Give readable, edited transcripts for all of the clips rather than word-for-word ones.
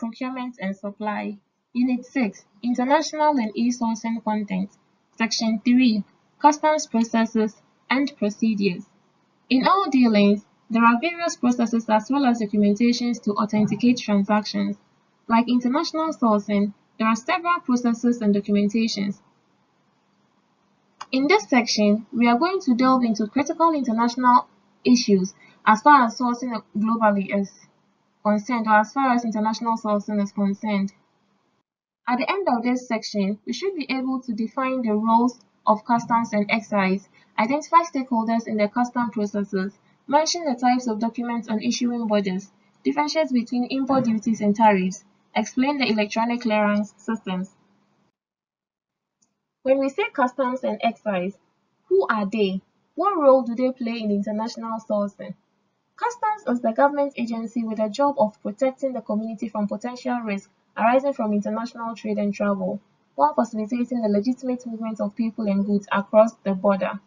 Procurement and Supply. Unit 6, International and E-Sourcing Content. Section 3, Customs Processes and Procedures. In all dealings, there are various processes as well as documentations to authenticate transactions. Like international sourcing, there are several processes and documentations. In this section, we are going to delve into critical international issues as far as sourcing globally is concerned, or as far as international sourcing is concerned. At the end of this section, we should be able to define the roles of customs and excise, identify stakeholders in the custom processes, mention the types of documents on issuing bodies, differentiate between import duties and tariffs, explain the electronic clearance systems. When we say customs and excise, who are they? What role do they play in international sourcing? Customs is the government agency with the job of protecting the community from potential risk arising from international trade and travel, while facilitating the legitimate movement of people and goods across the border.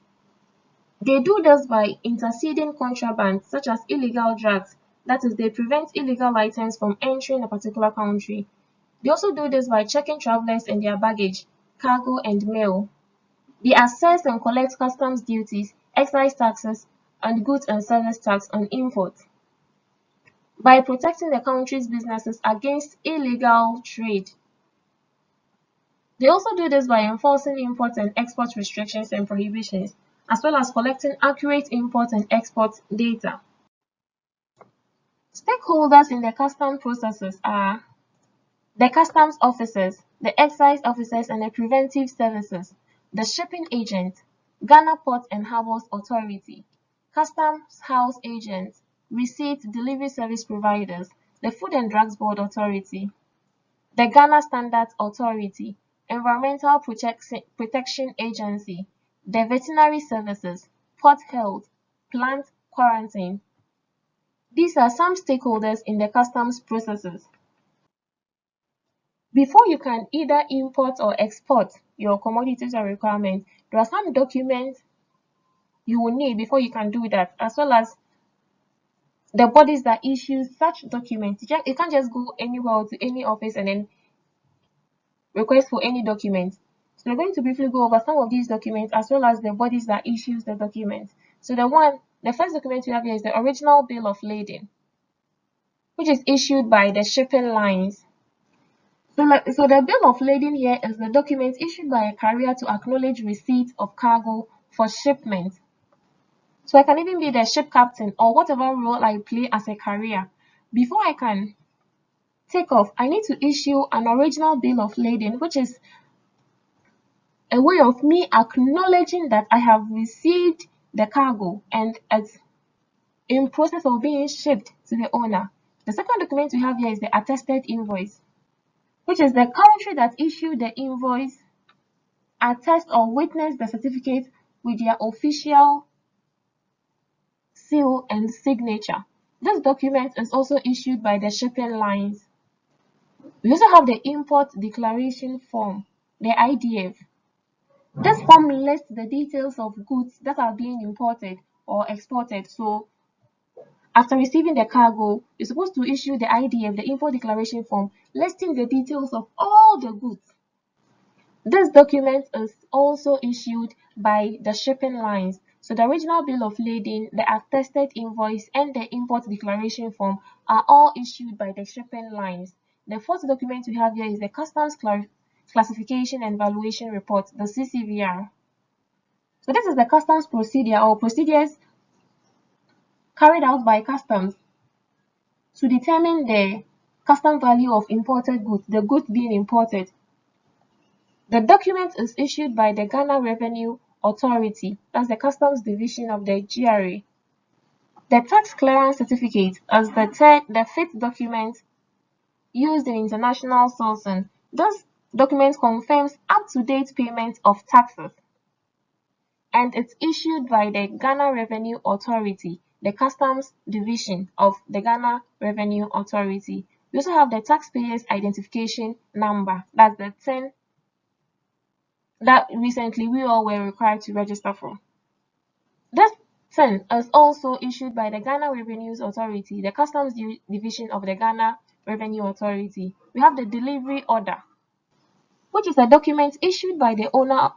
They do this by interceding contraband, such as illegal drugs, that is, they prevent illegal items from entering a particular country. They also do this by checking travelers and their baggage, cargo, and mail. They assess and collect customs duties, excise taxes, and goods and service tax on imports. By protecting the country's businesses against illegal trade. They also do this by enforcing import and export restrictions and prohibitions, as well as collecting accurate import and export data. Stakeholders in the custom processes are the customs officers, the excise officers, and the preventive services, the shipping agent, Ghana Port and Harbors Authority, Customs House agents, receipt delivery service providers, the Food and Drugs Board Authority, the Ghana Standards Authority, Environmental Protection Agency, the Veterinary Services, Port Health, Plant Quarantine. These are some stakeholders in the customs processes. Before you can either import or export your commodities or requirements, there are some documents you will need before you can do that, as well as the bodies that issue such documents. You can't just go anywhere to any office and then request for any document. So we're going to briefly go over some of these documents as well as the bodies that issues the documents. So the first document we have here is the original bill of lading, which is issued by the shipping lines. So the bill of lading here is the document issued by a carrier to acknowledge receipt of cargo for shipment. So I can even be the ship captain or whatever role I play as a carrier. Before I can take off, I need to issue an original bill of lading, which is a way of me acknowledging that I have received the cargo and it's in process of being shipped to the owner. The second document we have here is the attested invoice, which is the country that issued the invoice attest or witness the certificate with their official seal and signature. This document is also issued by the shipping lines. We also have the import declaration form, the IDF. This form lists the details of goods that are being imported or exported. So after receiving the cargo, you're supposed to issue the IDF, the import declaration form, listing the details of all the goods. This document is also issued by the shipping lines. So the original bill of lading, the attested invoice, and the import declaration form are all issued by the shipping lines. The fourth document we have here is the Customs Classification and Valuation Report, the CCVR. So this is the customs procedure or procedures carried out by customs to determine the custom value of imported goods, the goods being imported. The document is issued by the Ghana Revenue Authority, that's the customs division of the GRA. The tax clearance certificate is the fifth document used in international sourcing. This document confirms up-to-date payment of taxes, and it's issued by the Ghana Revenue Authority, the customs division of the Ghana Revenue Authority. We also have the taxpayer's identification number, that's the TIN that recently we all were required to register for. This TIN is also issued by the Ghana Revenue Authority, the customs division of the Ghana Revenue Authority. We have the delivery order, which is a document issued by the owner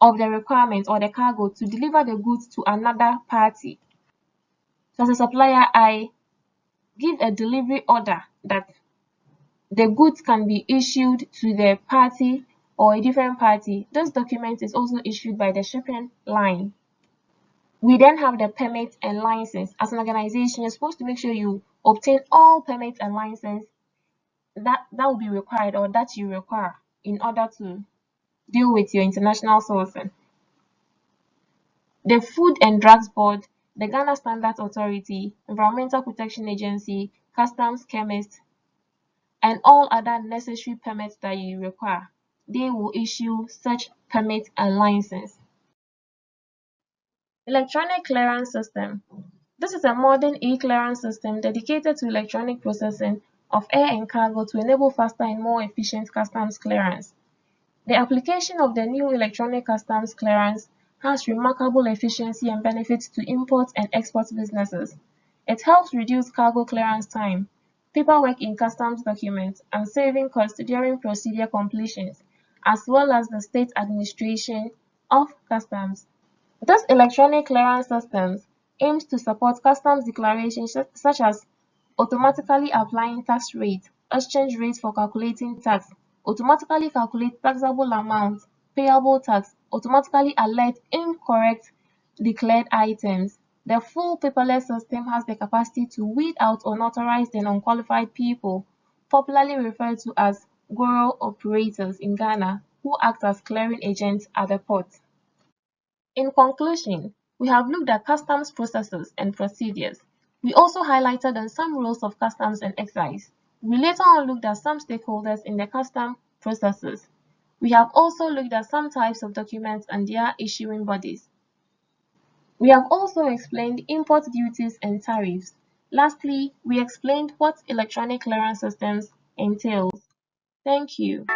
of the requirement or the cargo to deliver the goods to another party. So as a supplier, I give a delivery order that the goods can be issued to the party or a different party. This document is also issued by the shipping line. We then have the permit and license. As an organization, you're supposed to make sure you obtain all permits and license that will be required or that you require in order to deal with your international sourcing. The Food and Drugs Board, the Ghana Standards Authority, Environmental Protection Agency, Customs, Chemist, and all other necessary permits that you require. They will issue such permit and license. Electronic Clearance System. This is a modern e-clearance system dedicated to electronic processing of air and cargo to enable faster and more efficient customs clearance. The application of the new electronic customs clearance has remarkable efficiency and benefits to import and export businesses. It helps reduce cargo clearance time, paperwork in customs documents, and saving costs during procedure completions, as well as the state administration of customs. This electronic clearance systems aims to support customs declarations such as automatically applying tax rate, exchange rate for calculating tax, automatically calculate taxable amount, payable tax, automatically alert incorrect declared items. The full paperless system has the capacity to weed out unauthorized and unqualified people, popularly referred to as Goro operators in Ghana, who act as clearing agents at the port. In conclusion, we have looked at customs processes and procedures. We also highlighted on some rules of customs and excise. We later on looked at some stakeholders in the custom processes. We have also looked at some types of documents and their issuing bodies. We have also explained import duties and tariffs. Lastly, we explained what electronic clearance systems entails. Thank you.